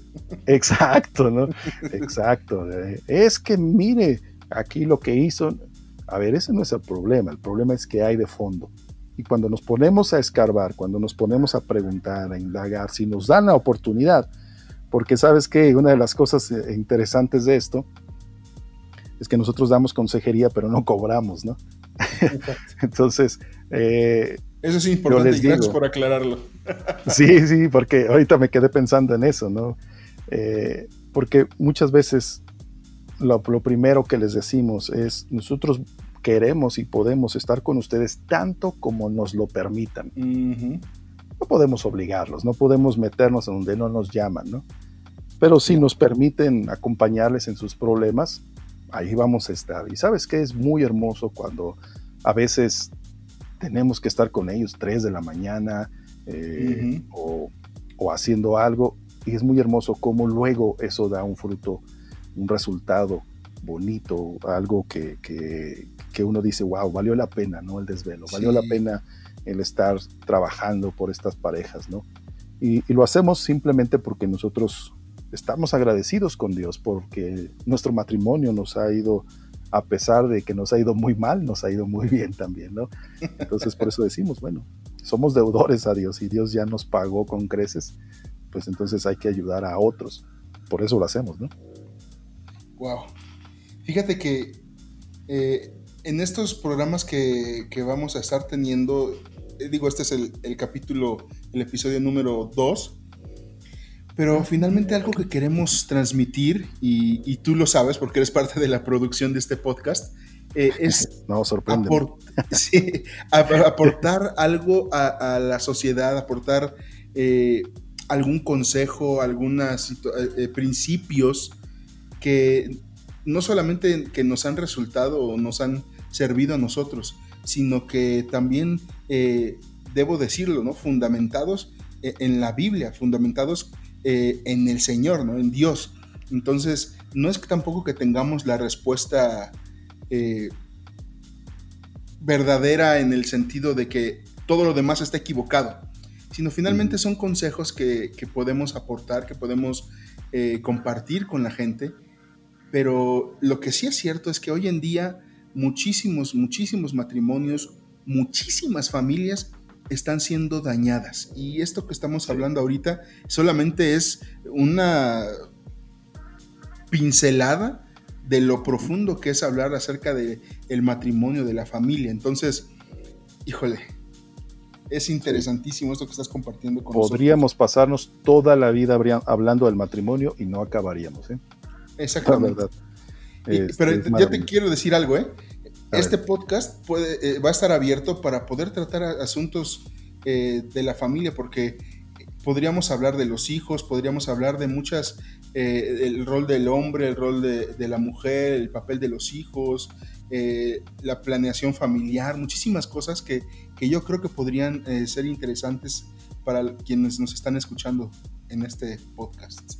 Exacto, ¿no? Exacto. Es que mire, aquí lo que hizo. A ver, ese no es el problema es que hay de fondo. Y cuando nos ponemos a escarbar, cuando nos ponemos a preguntar, a indagar, si nos dan la oportunidad, porque sabes que una de las cosas interesantes de esto es que nosotros damos consejería, pero no cobramos, ¿no? Entonces, eso es importante y gracias por aclararlo. Sí, porque ahorita me quedé pensando en eso, ¿no? Porque muchas veces lo primero que les decimos es: nosotros queremos y podemos estar con ustedes tanto como nos lo permitan. Uh-huh. No podemos obligarlos, no podemos meternos en donde no nos llaman, ¿no? Pero si nos permiten acompañarles en sus problemas, ahí vamos a estar. Y ¿sabes qué? Es muy hermoso cuando a veces tenemos que estar con ellos 3 de la mañana uh-huh. o haciendo algo, y es muy hermoso cómo luego eso da un fruto, un resultado bonito, algo que uno dice, wow, valió la pena, ¿no? El desvelo, sí. Valió la pena el estar trabajando por estas parejas, ¿no? Y lo hacemos simplemente porque nosotros estamos agradecidos con Dios, porque nuestro matrimonio nos ha ido, a pesar de que nos ha ido muy mal, nos ha ido muy bien también, ¿no? Entonces por eso decimos, bueno, somos deudores a Dios y Dios ya nos pagó con creces, pues entonces hay que ayudar a otros. Por eso lo hacemos, ¿no? Wow. Fíjate que en estos programas que vamos a estar teniendo, este es el capítulo, el episodio número 2, pero finalmente algo que queremos transmitir, y tú lo sabes porque eres parte de la producción de este podcast, es no, aportar algo a la sociedad, aportar algún consejo, algunos principios que no solamente que nos han resultado o nos han servido a nosotros, sino que también, debo decirlo, ¿no? Fundamentados en la Biblia, fundamentados en el Señor, ¿no? En Dios. Entonces, no es que tampoco que tengamos la respuesta verdadera en el sentido de que todo lo demás está equivocado, sino finalmente son consejos que podemos aportar, que podemos compartir con la gente. Pero lo que sí es cierto es que hoy en día muchísimos matrimonios, muchísimas familias están siendo dañadas. Y esto que estamos hablando ahorita solamente es una pincelada de lo profundo que es hablar acerca del matrimonio, de la familia. Entonces, híjole, es interesantísimo esto que estás compartiendo con nosotros. Podríamos pasarnos toda la vida hablando del matrimonio y no acabaríamos, ¿eh? Exactamente. Pero yo te quiero decir algo, ¿eh? Este podcast va a estar abierto para poder tratar asuntos de la familia, porque podríamos hablar de los hijos, podríamos hablar de muchas, el rol del hombre, el rol de la mujer, el papel de los hijos, la planeación familiar, muchísimas cosas que yo creo que podrían ser interesantes para quienes nos están escuchando en este podcast.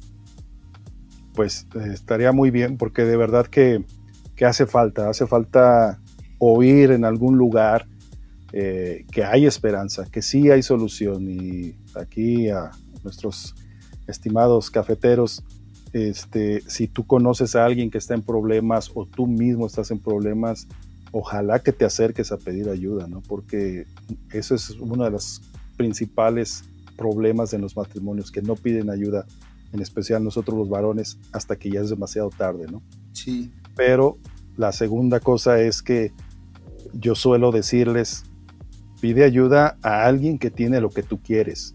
Pues estaría muy bien, porque de verdad que hace falta oír en algún lugar que hay esperanza, que sí hay solución. Y aquí a nuestros estimados cafeteros, si tú conoces a alguien que está en problemas o tú mismo estás en problemas, ojalá que te acerques a pedir ayuda, ¿no? Porque eso es uno de los principales problemas en los matrimonios, que no piden ayuda, en especial nosotros los varones, hasta que ya es demasiado tarde, ¿no? Sí. Pero la segunda cosa es que yo suelo decirles, pide ayuda a alguien que tiene lo que tú quieres.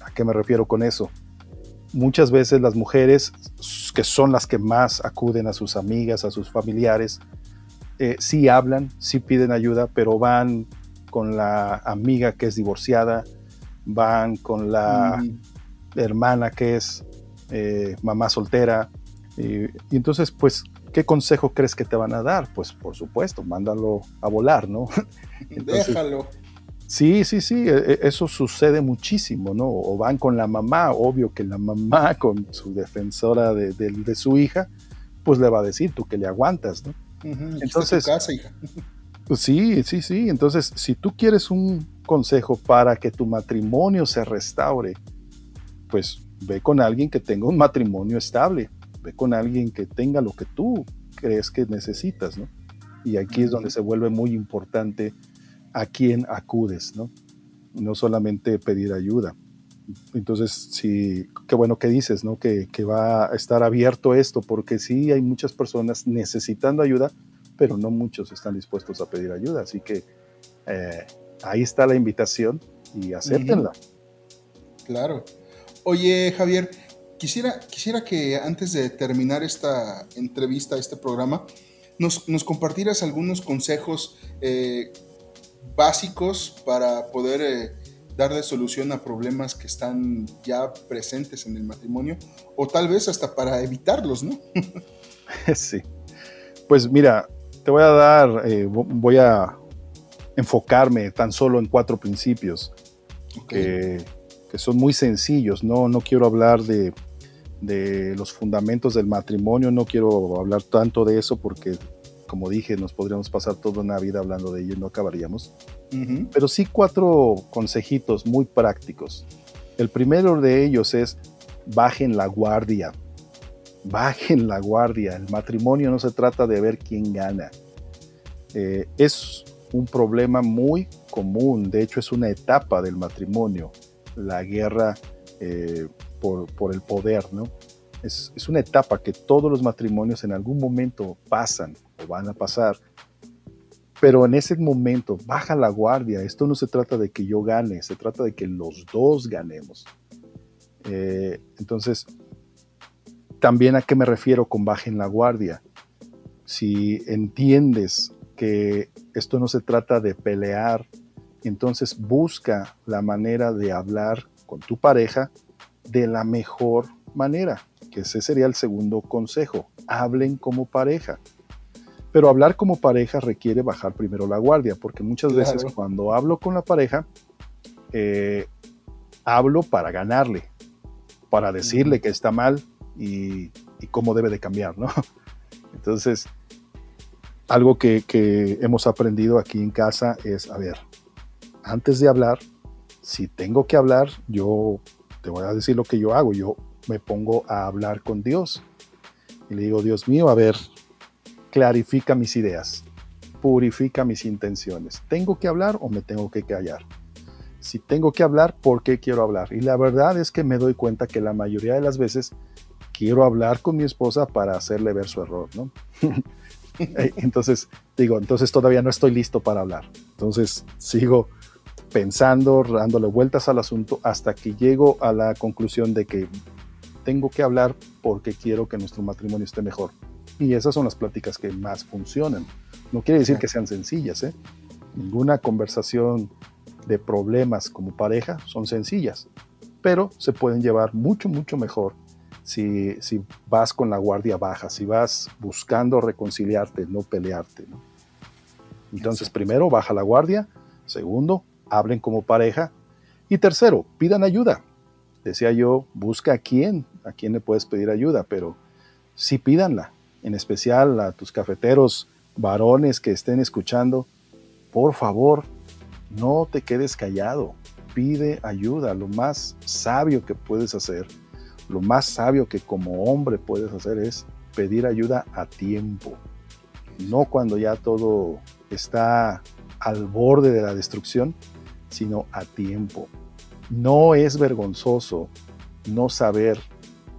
¿A qué me refiero con eso? Muchas veces las mujeres, que son las que más acuden a sus amigas, a sus familiares, sí hablan, sí piden ayuda, pero van con la amiga que es divorciada, van con la hermana que es mamá soltera, y entonces, pues, ¿qué consejo crees que te van a dar? Pues, por supuesto, mándalo a volar, ¿no? Entonces, déjalo. Sí, eso sucede muchísimo, ¿no? O van con la mamá, obvio que la mamá con su defensora de su hija, pues le va a decir, tú que le aguantas, ¿no? Entonces, es tu casa, hija. Pues sí, entonces si tú quieres un consejo para que tu matrimonio se restaure, pues ve con alguien que tenga un matrimonio estable, ve con alguien que tenga lo que tú crees que necesitas, ¿no? Y aquí es donde se vuelve muy importante a quién acudes, ¿no? No solamente pedir ayuda. Entonces, sí, qué bueno que dices, ¿no? Que va a estar abierto esto, porque sí hay muchas personas necesitando ayuda, pero no muchos están dispuestos a pedir ayuda. Así que ahí está la invitación y acéptenla. Claro. Oye, Javier, quisiera que antes de terminar esta entrevista, este programa, nos compartieras algunos consejos básicos para poder darle solución a problemas que están ya presentes en el matrimonio, o tal vez hasta para evitarlos, ¿no? Sí. Pues mira, te voy a enfocarme tan solo en 4 principios que son muy sencillos. No quiero hablar de los fundamentos del matrimonio, no quiero hablar tanto de eso porque, como dije, nos podríamos pasar toda una vida hablando de ello y no acabaríamos. Pero sí 4 consejitos muy prácticos. El primero de ellos es: bajen la guardia. Bajen la guardia. El matrimonio no se trata de ver quién gana. Es un problema muy común. De hecho, es una etapa del matrimonio, la guerra por el poder, ¿no? Es una etapa que todos los matrimonios en algún momento pasan o van a pasar. Pero en ese momento, baja la guardia. Esto no se trata de que yo gane, se trata de que los dos ganemos. Entonces, también, ¿a qué me refiero con bajen la guardia? Si entiendes que esto no se trata de pelear, entonces busca la manera de hablar con tu pareja de la mejor manera, que ese sería el segundo consejo. Hablen como pareja. Pero hablar como pareja requiere bajar primero la guardia, porque muchas veces cuando hablo con la pareja, hablo para ganarle, para decirle que está mal y cómo debe de cambiar, ¿no? Entonces, algo que hemos aprendido aquí en casa es, a ver, antes de hablar, si tengo que hablar, yo te voy a decir lo que yo hago. Yo me pongo a hablar con Dios y le digo: Dios mío, a ver, clarifica mis ideas, purifica mis intenciones. ¿Tengo que hablar o me tengo que callar? Si tengo que hablar, ¿por qué quiero hablar? Y la verdad es que me doy cuenta que la mayoría de las veces quiero hablar con mi esposa para hacerle ver su error, ¿no? Entonces todavía no estoy listo para hablar. Entonces sigo pensando, dándole vueltas al asunto hasta que llego a la conclusión de que tengo que hablar porque quiero que nuestro matrimonio esté mejor. Y esas son las pláticas que más funcionan. No quiere decir que sean sencillas, ¿eh? Ninguna conversación de problemas como pareja son sencillas, pero se pueden llevar mucho, mucho mejor si vas con la guardia baja, si vas buscando reconciliarte, no pelearte, ¿no? Entonces, primero, baja la guardia. Segundo, hablen como pareja. Y tercero, pidan ayuda. Decía yo, busca a quién le puedes pedir ayuda, pero sí pídanla. En especial a tus cafeteros varones que estén escuchando, por favor, no te quedes callado, pide ayuda. Lo más sabio que puedes hacer, lo más sabio que como hombre puedes hacer es pedir ayuda a tiempo, no cuando ya todo está al borde de la destrucción, sino a tiempo. No es vergonzoso no saber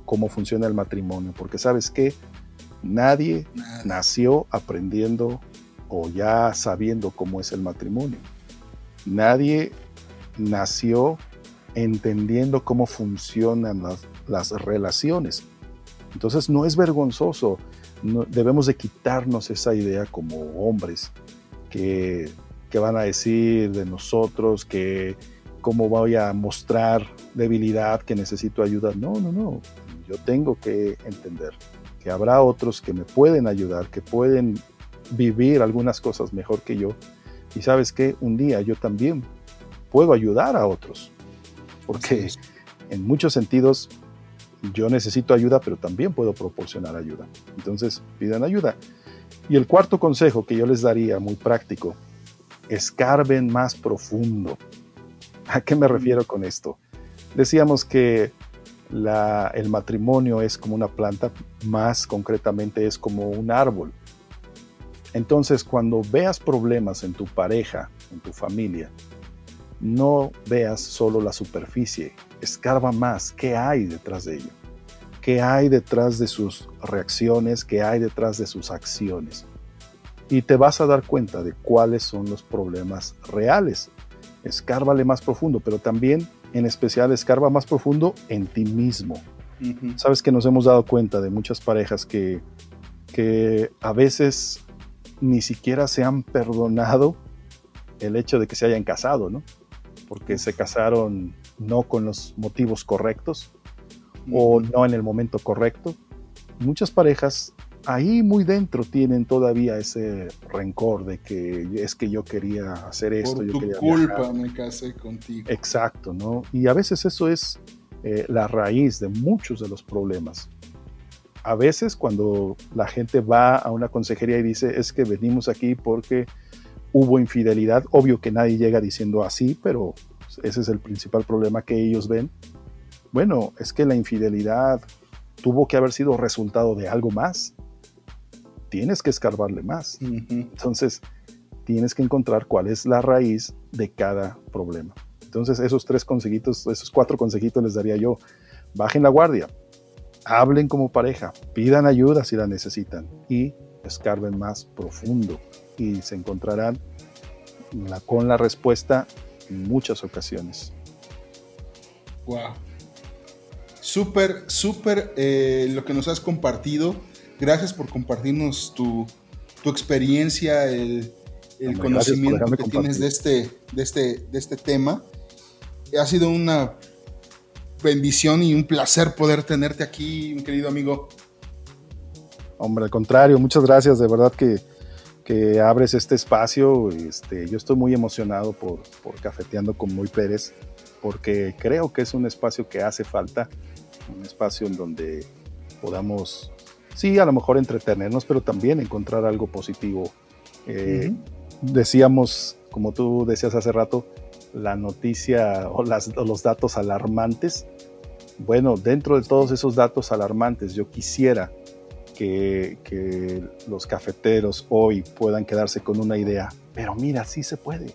cómo funciona el matrimonio, porque ¿sabes qué? Nadie nació aprendiendo o ya sabiendo cómo es el matrimonio. Nadie nació entendiendo cómo funcionan las relaciones. Entonces no es vergonzoso. No, debemos de quitarnos esa idea como hombres que qué van a decir de nosotros, que cómo voy a mostrar debilidad, que necesito ayuda. No. Yo tengo que entender que habrá otros que me pueden ayudar, que pueden vivir algunas cosas mejor que yo. Y sabes qué, un día yo también puedo ayudar a otros, porque en muchos sentidos yo necesito ayuda, pero también puedo proporcionar ayuda. Entonces, pidan ayuda. Y el cuarto consejo que yo les daría, muy práctico: escarben más profundo. ¿A qué me refiero con esto? Decíamos que el matrimonio es como una planta, más concretamente es como un árbol. Entonces, cuando veas problemas en tu pareja, en tu familia, no veas solo la superficie, escarba más. ¿Qué hay detrás de ello? ¿Qué hay detrás de sus reacciones? ¿Qué hay detrás de sus acciones? Y te vas a dar cuenta de cuáles son los problemas reales. Escárbale más profundo, pero también, en especial, escarba más profundo en ti mismo. Uh-huh. Sabes que nos hemos dado cuenta de muchas parejas que a veces ni siquiera se han perdonado el hecho de que se hayan casado, ¿no? Porque se casaron no con los motivos correctos, o no en el momento correcto. Muchas parejas ahí muy dentro tienen todavía ese rencor de que es que yo quería hacer esto, por yo tu quería culpa viajar. me casé contigo. Exacto, ¿no? Y a veces eso es la raíz de muchos de los problemas. A veces cuando la gente va a una consejería y dice, es que venimos aquí porque hubo infidelidad, obvio que nadie llega diciendo así, pero ese es el principal problema que ellos ven. Bueno, es que la infidelidad tuvo que haber sido resultado de algo más. Tienes que escarbarle más. Uh-huh. Entonces, tienes que encontrar cuál es la raíz de cada problema. Entonces, esos 4 consejitos les daría yo. Bajen la guardia, hablen como pareja, pidan ayuda si la necesitan y escarben más profundo. Y se encontrarán con la respuesta en muchas ocasiones. Wow. Súper lo que nos has compartido. Gracias por compartirnos tu experiencia, el conocimiento que tienes de este tema. Ha sido una bendición y un placer poder tenerte aquí, mi querido amigo. Hombre, al contrario, muchas gracias, de verdad que abres este espacio. Yo estoy muy emocionado por Cafeteando con Moy Pérez, porque creo que es un espacio que hace falta, un espacio en donde podamos, sí, a lo mejor entretenernos, pero también encontrar algo positivo. Decíamos, como tú decías hace rato, la noticia o los datos alarmantes. Bueno, dentro de todos esos datos alarmantes, yo quisiera que los cafeteros hoy puedan quedarse con una idea. Pero mira, sí se puede.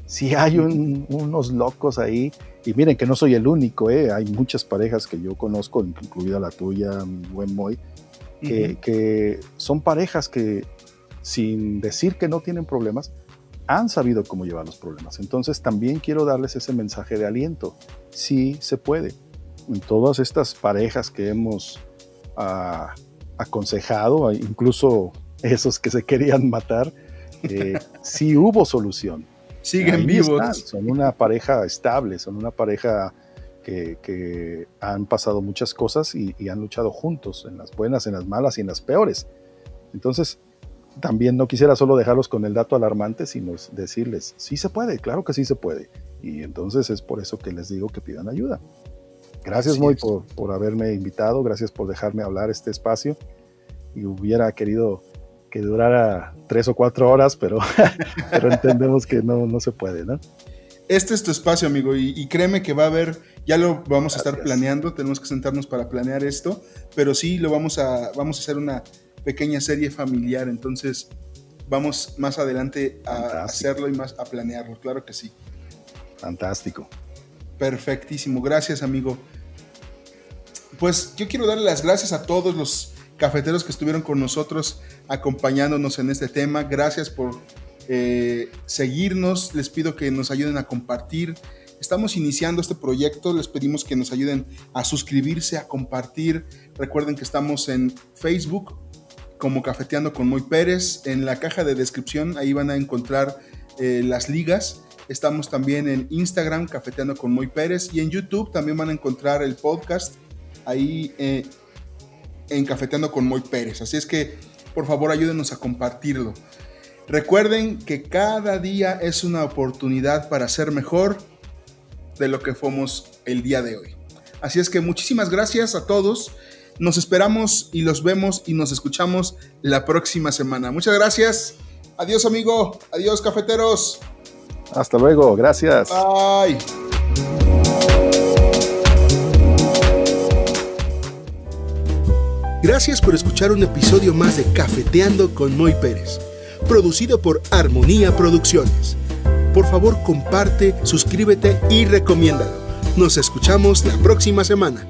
Sí hay unos locos ahí. Y miren que no soy el único, hay muchas parejas que yo conozco, incluida la tuya, mi buen Moy, que son parejas que, sin decir que no tienen problemas, han sabido cómo llevar los problemas. Entonces también quiero darles ese mensaje de aliento. Sí se puede. En todas estas parejas que hemos aconsejado, incluso esos que se querían matar, sí hubo solución. Siguen ahí vivos. Están. Son una pareja estable, son una pareja que han pasado muchas cosas y han luchado juntos, en las buenas, en las malas y en las peores. Entonces, también no quisiera solo dejarlos con el dato alarmante, sino decirles, sí se puede, claro que sí se puede. Y entonces es por eso que les digo que pidan ayuda. Gracias, Moy, por haberme invitado, gracias por dejarme hablar este espacio. Y hubiera querido que durara 3 o 4 horas, pero entendemos que no se puede, ¿no? Este es tu espacio, amigo, y créeme que va a haber, ya lo vamos a estar planeando, tenemos que sentarnos para planear esto, pero sí lo vamos a hacer una pequeña serie familiar, entonces vamos más adelante a hacerlo y más a planearlo, claro que sí. Fantástico. Perfectísimo, gracias, amigo. Pues yo quiero darle las gracias a todos los cafeteros que estuvieron con nosotros acompañándonos en este tema. Gracias por seguirnos. Les pido que nos ayuden a compartir. Estamos iniciando este proyecto. Les pedimos que nos ayuden a suscribirse, a compartir. Recuerden que estamos en Facebook como Cafeteando con Moy Pérez. En la caja de descripción ahí van a encontrar las ligas. Estamos también en Instagram, Cafeteando con Moy Pérez, y en YouTube también van a encontrar el podcast ahí en Cafeteando con Moy Pérez. Así es que, por favor, ayúdenos a compartirlo. Recuerden que cada día es una oportunidad para ser mejor de lo que fuimos el día de hoy. Así es que muchísimas gracias a todos. Nos esperamos y los vemos y nos escuchamos la próxima semana. Muchas gracias. Adiós, amigo. Adiós, cafeteros. Hasta luego. Gracias. Bye. Gracias por escuchar un episodio más de Cafeteando con Moy Pérez, producido por Armonía Producciones. Por favor, comparte, suscríbete y recomiéndalo. Nos escuchamos la próxima semana.